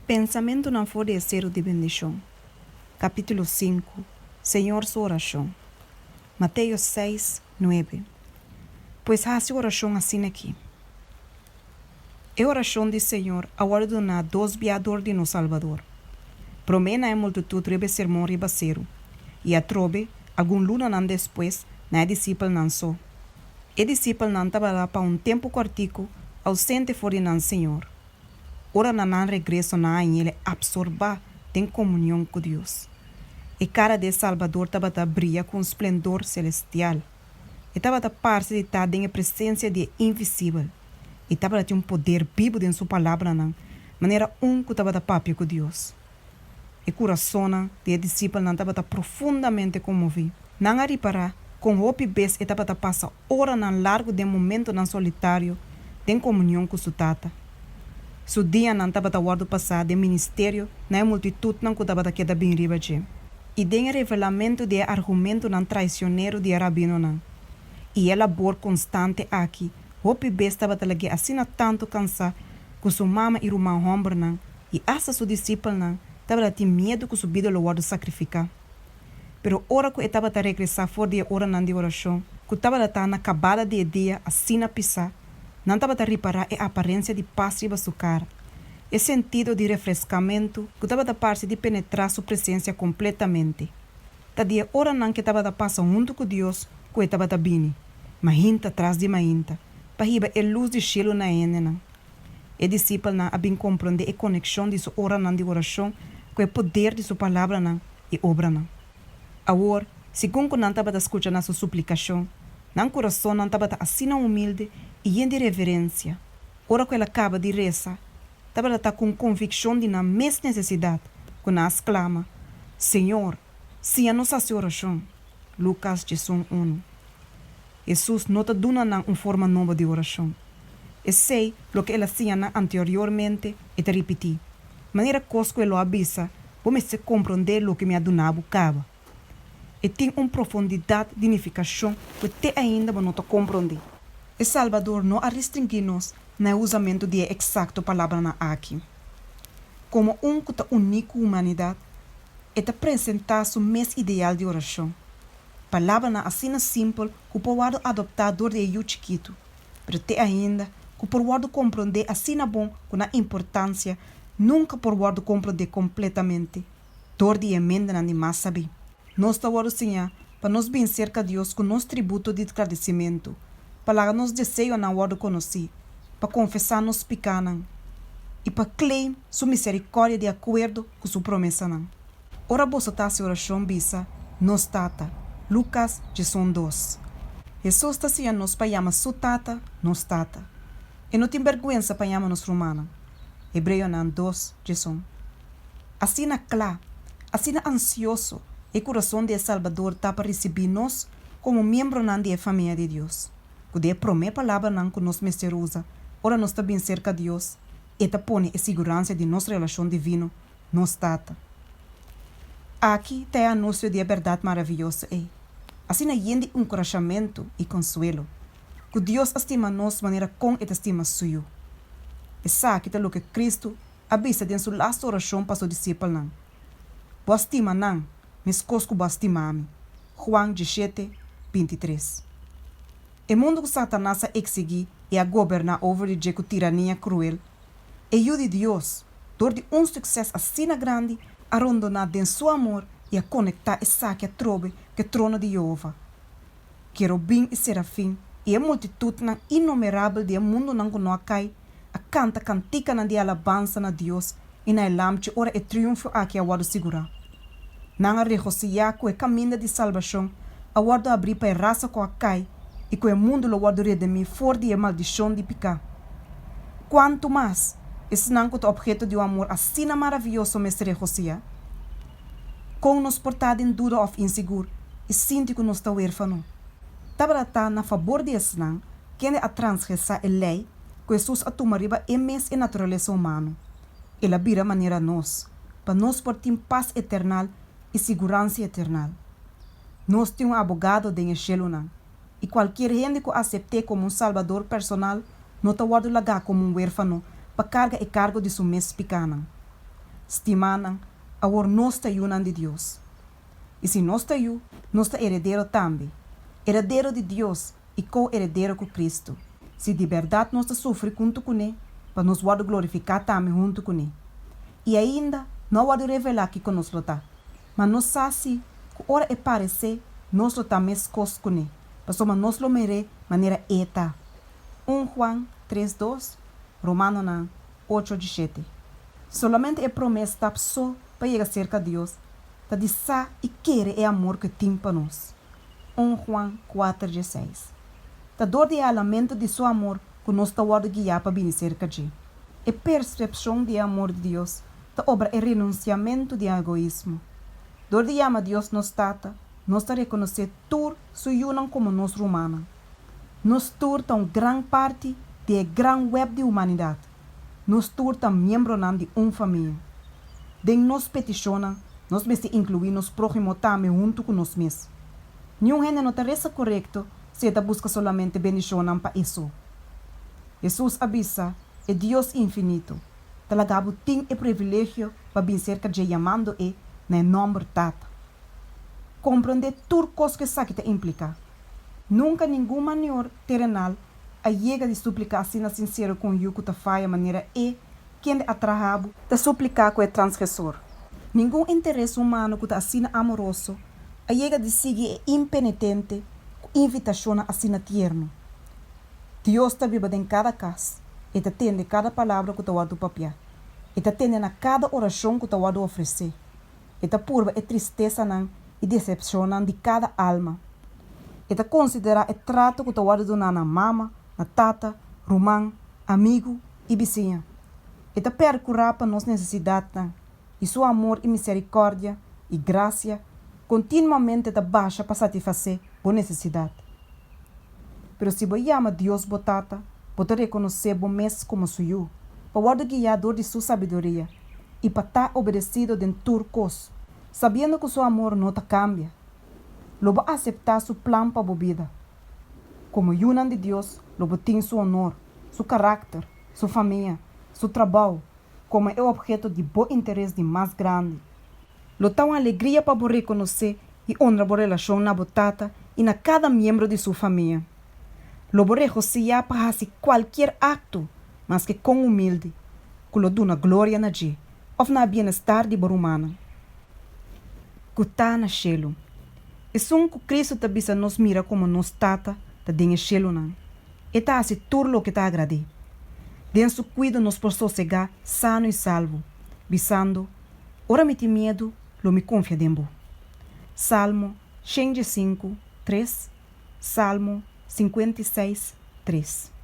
Pensamento não pode ser de bendição. Capítulo 5. Senhor, sua oração. Mateus 6, 9. Pois há sua oração assim aqui. É oração do Senhor a ordenar dos viadores de nosso Salvador. Promena a multitud rebe sermão ribaceiro. E a trobe, algum luna não depois, na discípulo não só. E discípulo não estava para tempo cortico, ausente fora não Senhor. Ora não regresso na ele absorba tem comunhão com Deus. E cara de Salvador estava a brilhar com esplendor celestial. E estava a parte de estar em presença de invisível. E estava a ter poder vivo em sua palavra, não. Maneira que estava a papi com Deus. E coração de discípulo não estava profundamente comovido. Não a reparar, com roupa e bes, estava a passar hora não largo de momento não solitário, em comunhão com sua tata. Su dia não estava a guarda passar de ministério, na multitud não estava a quedar bem riba de. E tem revelamento de argumento não traicioneiro de rabino não. E ela labor constante aqui, hopi besta estava a assim tanto cansar, que sua mama e irmã homem não, e essa sua discípula não, estava a ter medo que subido o guarda sacrificar. Pero hora que estava a regressar fora de hora não de oração, que estava a estar na acabada de dia, assim a pisar, não estava a reparar a aparência de paz riba sua cara. E sentido de refrescamento que estava a parte de penetrar sua presença completamente. Da dia hora não que estava a passar junto com Deus, que estava a bini, mahinta atrás de mahinta, para riba a luz de cielo na ene não. E discípulo não a bem compreender a conexão de sua hora não de oração com o poder de sua palavra não e obra não. Agora, segundo não estava a escutar na sua suplicação, não coração não estava assim humilde e em de reverência. Ora que ela acaba de rezar, estava a estar com convicção de na mesma necessidade, quando ela exclama, Senhor, se a nossa oração. Lucas 1. Jesus não está dando uma forma nova de oração. E sei o que ela tinha anteriormente e te repetir. Maneira que ela avisa, vou se compreender o que me ha donado cava. E tem uma profundidade de unificação que te ainda não te compreender. E Salvador não a restringir-nos no usamento de exato palavra na aqui. Como que ta único humanidade, e te apresentar seu mês ideal de oração. Palavra na assim simples que pode adoptar dor de eu chiquito, mas te ainda que pode compreender assim bom com a importância, nunca pode compreender completamente. Dor de emenda na demais saber. Nós estamos assim, para nos bem cerca de Deus com nosso tributo de agradecimento, para nos desejo na hora de conhecer, para confessar nos pecados e para claim sua misericórdia de acordo com sua promessa. Ora você está a oração bisa, nos tata, Lucas 2. Jesus está assim nos para chamar sua tata, nos tata. E não tem vergonha para chamar nos romana. Hebreu 2, assim na clá, assim na ansioso, e coração de Salvador está para receber nós como membro da família de Deus. Que a promessa palavra não que nos usa, ora nós está bem cerca de Deus, e está põe a segurança de nossa relação divina, nos tata. Aqui está o anúncio de a verdade maravilhosa. Assim ainda encorajamento e consuelo. Que Deus estima nós de maneira com e estima suyo. E sabe que é o que Cristo avisa de sua lasta oração para seu discípulo não. Boa estima não, mas cosco boa estima-me. Juan 17, 23. O mundo que Satanás a exigir e a governar over de tirania cruel, e o de Deus, dor de sucesso assim grande, a rondonar de seu amor e a conectar essa que a trobe que trono de Jeová. Querubim e serafim e a multitud inumerável de mundo não cai, a canta cantica de alabança na Deus e na lamche ora e triunfo aqui a wado segurar. Não a regocija com o caminho de salvação, a wado abrir para a raça com a cai e com o mundo lo wado redimir fora de maldição de picar. Quanto mais, esse não é o objeto de um amor assim maravilhoso, mestre regocija. Com nos portado em dúvida ou inseguro, e sinto que nos está huérfano. Tabarata na favor de esse não, quem a transgressar a lei, que Jesus a tomariba emes e natureza humana. Ela vira maneira nós, para nós portar paz eternal e segurança eternal. Nós temos um abogado de enxelo não, e qualquer gente que aceite como salvador personal, não está guardado lagar como huérfano, para carga e cargo de seu mês pequeno. estimanan, agora nós está yunan de Deus. E se nós está yu, nós está herdeiro também. Herdeiro de Deus e co-herdeiro com Cristo. Se de verdade nós está sofre junto com Ele, para nos glorificar também junto com Ele. E ainda, não pode revelar que conosco está. Mas nós sabemos que hora é parecer, nós está mais coisa com Ele. Para nós lo mere maneira eta. 1 Juan 3:2, Romano 8:17. Solamente é promessa da pessoa para chegar cerca de Deus. Tá de sa e querer é amor que tem para nós. 1 Juan 4:16. Tá dor de lamento de seu amor que nós está guardando guiar para vir cerca de. É percepção de amor de Deus. Tá obra é renunciamento de egoísmo. Dor de ama Deus nos tata, nós está reconhecer tur su unam como nós romana. Nós tur tá grande parte de grande web de humanidade. Nós tur tá membro de família. Den nos peticiona, nós mesmo incluir nos próximo também junto com nós mesmos. Nenhum gente não está correto se está busca solamente bendição para isso. Jesus avisa, é Deus infinito. Talagabo tem o privilégio para vir cerca de chamando e na nome tata. Compreender tudo coisa que sabe que implica. Nunca nenhum maior terrenal a chega de suplicar assim sincero com o que ta faia maneira e quem atrahabo de suplicar com o transgressor. Nenhum interesse humano que ta assim amoroso a chega de seguir impenitente com invitação assim tierno. Deus está vivo em cada casa e te atende cada palavra que te guarda papel. E te atende na cada oração que te guarda oferecer. E te purva a tristeza e decepção de cada alma. E te considera o trato que te guarda donar na mama, na tata, romã, amigo e vizinha. E te percurar para nossas necessidades. E seu amor e misericórdia e graça continuamente te baixa para satisfazer a necessidade. Pero se você ama Deus botata, você reconhecer bom mês como suyo, para guardar guiador de sua sabedoria e para estar obedecido de turcos, sabendo que seu amor não te cambia. Lobo aceitar seu plano para a vida. Como yunan de Deus, lobo tem seu honor, seu caráter, sua família, seu trabalho, como é o objeto de bom interesse de mais grande. Lo tá uma alegria para você reconhecer e honrar a relação na botata e na cada membro de sua família. Lobo reconhecer para fazer qualquer acto, mas que com humilde, que lo dá glória na dia, ou na bem-estar de humana. Que está na cielo. E som que Cristo te bisa nos mira como nos tata, te dengue cielo nan. E tá assim tudo lo que te agrade. Den su cuido nos por sossegar, sano e salvo, bisando, ora me tem medo, lo me confia dembo. Salmo 105:3, Salmo 56:3.